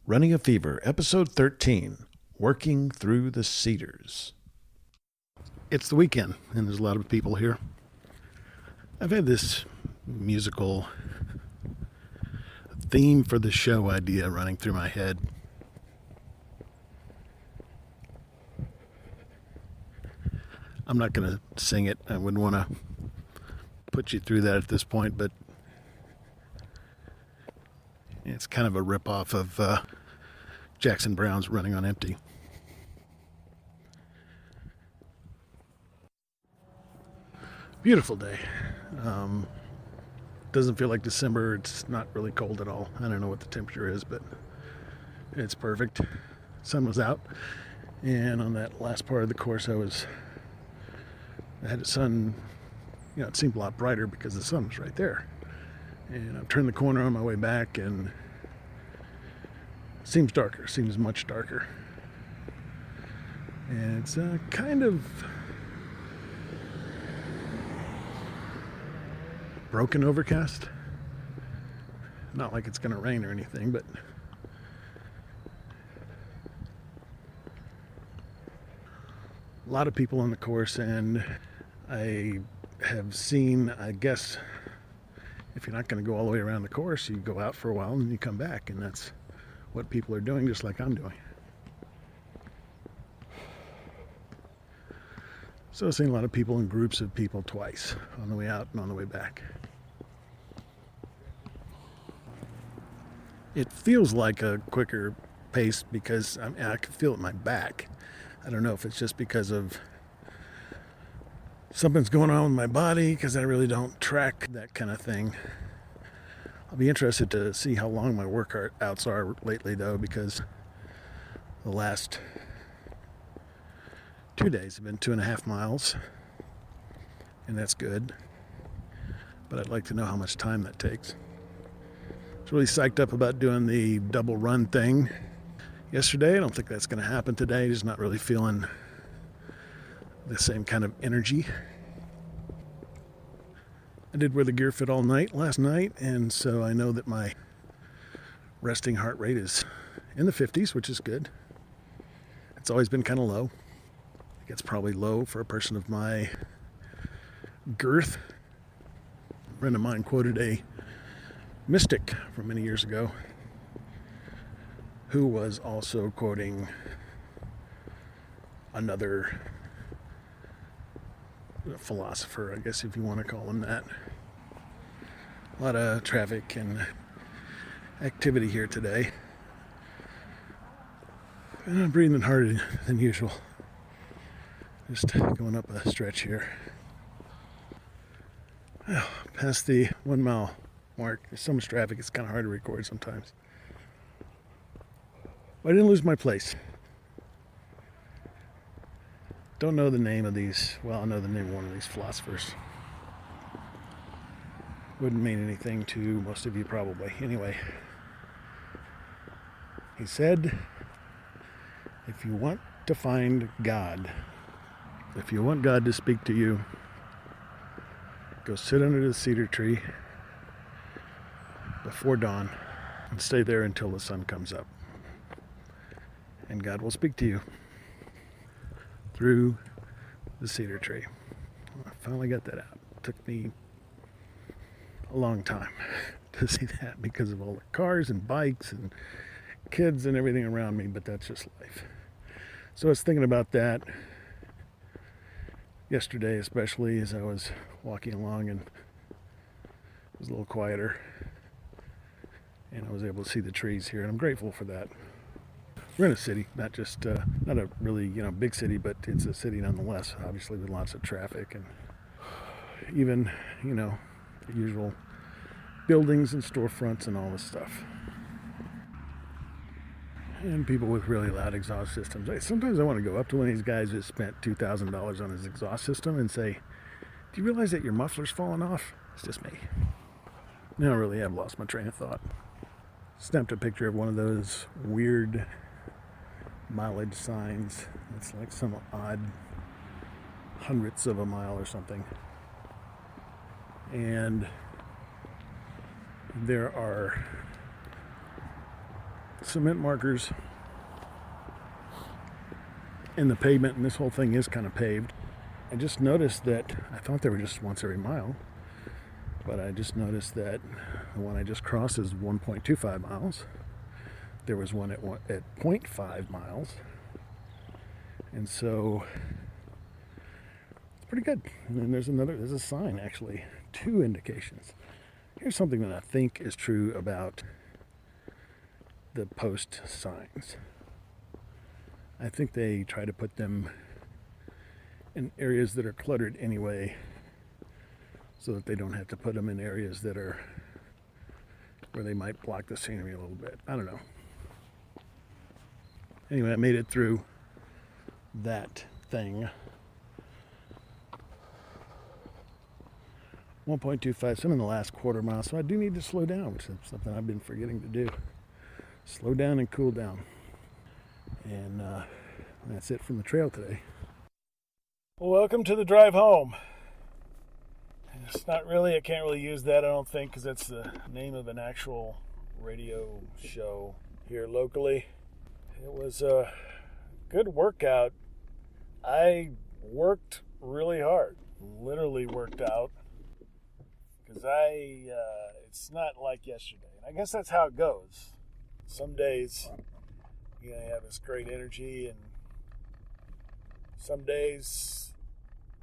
Running a Fever, Episode 13, Working Through the Cedars. It's the weekend, and there's a lot of people here. I've had this musical theme for the show idea running through my head. I'm not going to sing it. I wouldn't want to put you through that at this point, but it's kind of a ripoff of Jackson Browne's Running on Empty. Beautiful day. Doesn't feel like December. It's not really cold at all. I don't know what the temperature is, but it's perfect. Sun was out, and on that last part of the course I had the sun, it seemed a lot brighter because the sun was right there. And I've turned the corner on my way back, and it seems much darker. And it's kind of broken overcast. Not like it's going to rain or anything, but a lot of people on the course, and I have seen, I guess, if you're not going to go all the way around the course, you go out for a while and you come back, and that's what people are doing, just like I'm doing. So I've seen a lot of people in groups of people twice, on the way out and on the way back. It feels like a quicker pace because I can feel it in my back. I don't know if it's just because of something's going on with my body, because I really don't track that kind of thing. I'll be interested to see how long my workouts are lately, though, because the last 2 days have been 2.5 miles, and that's good. But I'd like to know how much time that takes. I was really psyched up about doing the double run thing yesterday. I don't think that's going to happen today. Just not really feeling the same kind of energy. I did wear the gear fit all night last night, and so I know that my resting heart rate is in the 50s, which is good. It's always been kind of low. I think it's probably low for a person of my girth. A friend of mine quoted a mystic from many years ago who was also quoting another philosopher, I guess, if you want to call him that. A lot of traffic and activity here today, and I'm breathing harder than usual. Just going up a stretch here. Well, past the 1 mile mark, there's so much traffic it's kind of hard to record sometimes. But I didn't lose my place. Don't know the name of these. Well, I know the name of one of these philosophers. Wouldn't mean anything to most of you probably. Anyway, he said, if you want to find God, if you want God to speak to you, go sit under the cedar tree before dawn and stay there until the sun comes up. And God will speak to you through the cedar tree. I finally got that out. It took me a long time to see that because of all the cars and bikes and kids and everything around me, but that's just life. So I was thinking about that yesterday, especially as I was walking along, and it was a little quieter, and I was able to see the trees here, and I'm grateful for that. We're in a city, not just not a really big city, but it's a city nonetheless, obviously, with lots of traffic and even the usual buildings and storefronts and all this stuff, and people with really loud exhaust systems. Sometimes I want to go up to one of these guys who spent $2,000 on his exhaust system and say, do you realize that your muffler's falling off? It's just me. Now I really have lost my train of thought. Snapped a picture of one of those weird mileage signs. It's like some odd hundredths of a mile or something. And there are cement markers in the pavement, and this whole thing is kind of paved. I just noticed that I thought they were just once every mile, but I just noticed that the one I just crossed is 1.25 miles. There was one at 0.5 miles, and so it's pretty good. And then there's a sign, actually, 2 indications. Here's something that I think is true about the post signs. I think they try to put them in areas that are cluttered anyway, so that they don't have to put them in areas that are where they might block the scenery a little bit. I don't know. Anyway, I made it through that thing. 1.25, so I'm in the last quarter mile, so I do need to slow down, which is something I've been forgetting to do. Slow down and cool down. And that's it from the trail today. Well, welcome to the drive home. It's not really, I can't really use that, I don't think, because that's the name of an actual radio show here locally. It was a good workout. I worked really hard, literally worked out, because it's not like yesterday. And I guess that's how it goes. Some days, you have this great energy, and some days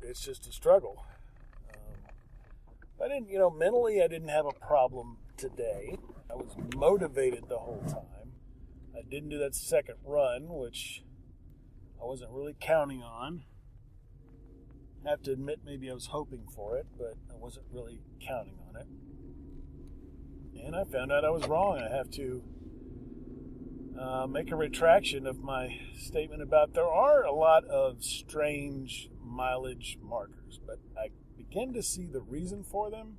it's just a struggle. I didn't, mentally I didn't have a problem today. I was motivated the whole time. I didn't do that second run, which I wasn't really counting on. I have to admit, maybe I was hoping for it, but I wasn't really counting on it. And I found out I was wrong. I have to make a retraction of my statement about there are a lot of strange mileage markers, but I begin to see the reason for them,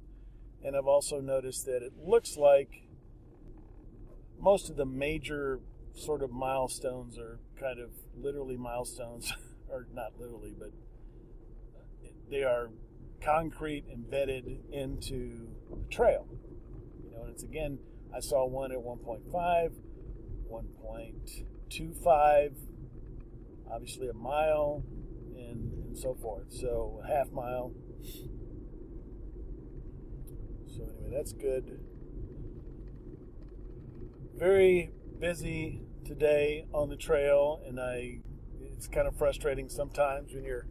and I've also noticed that it looks like most of the major sort of milestones are kind of literally milestones, or not literally, but they are concrete embedded into the trail. And it's, again, I saw one at 1.5, 1.25, obviously a mile, and so forth. So a half mile. So anyway, that's good. Very busy today on the trail, and it's kind of frustrating sometimes when you're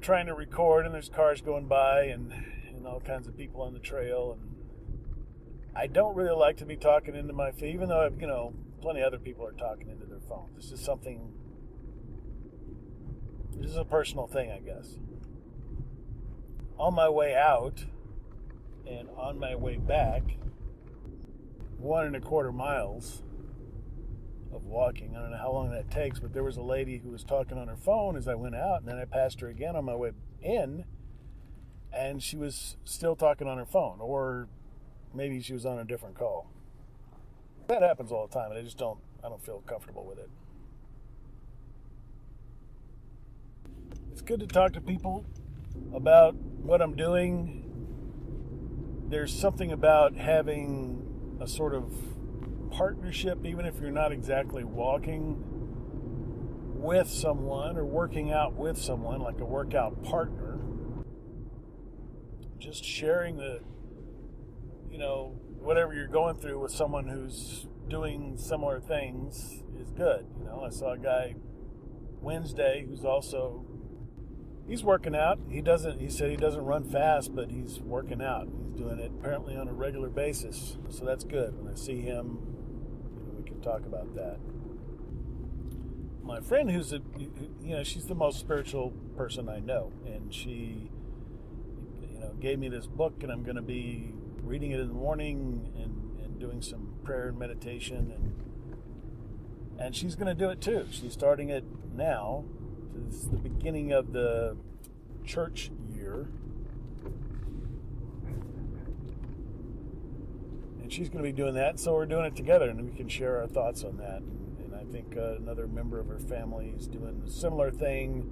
trying to record and there's cars going by and all kinds of people on the trail, and I don't really like to be talking into my feed, even though plenty of other people are talking into their phones. This is a personal thing, I guess. On my way out and on my way back, 1.25 miles of walking. I don't know how long that takes, but there was a lady who was talking on her phone as I went out, and then I passed her again on my way in, and she was still talking on her phone, or maybe she was on a different call. That happens all the time, and I don't feel comfortable with it. It's good to talk to people about what I'm doing. There's something about having a sort of partnership, even if you're not exactly walking with someone or working out with someone, like a workout partner. Just sharing whatever you're going through with someone who's doing similar things is good. I saw a guy Wednesday who's he's working out. He said he doesn't run fast, but he's working out. He's doing it apparently on a regular basis. So that's good. When I see him, we can talk about that. My friend she's the most spiritual person I know. And she, gave me this book, and I'm going to be reading it in the morning and doing some prayer and meditation. And she's going to do it too. She's starting it now. It's the beginning of the church year. And she's going to be doing that, so we're doing it together, and we can share our thoughts on that. And I think another member of her family is doing a similar thing.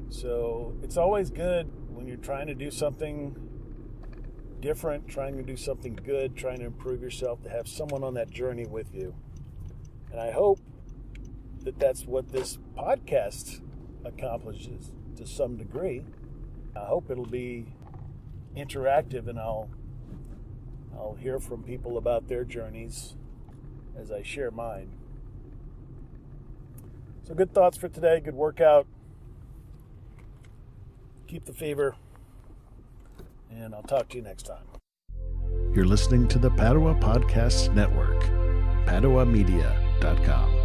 So it's always good when you're trying to do something different, trying to do something good, trying to improve yourself, to have someone on that journey with you. And I hope that that's what this podcast accomplishes to some degree. I hope it'll be interactive, and I'll hear from people about their journeys as I share mine. So good thoughts for today, good workout. Keep the fever, and I'll talk to you next time. You're listening to the Padua Podcasts Network, PaduaMedia.com.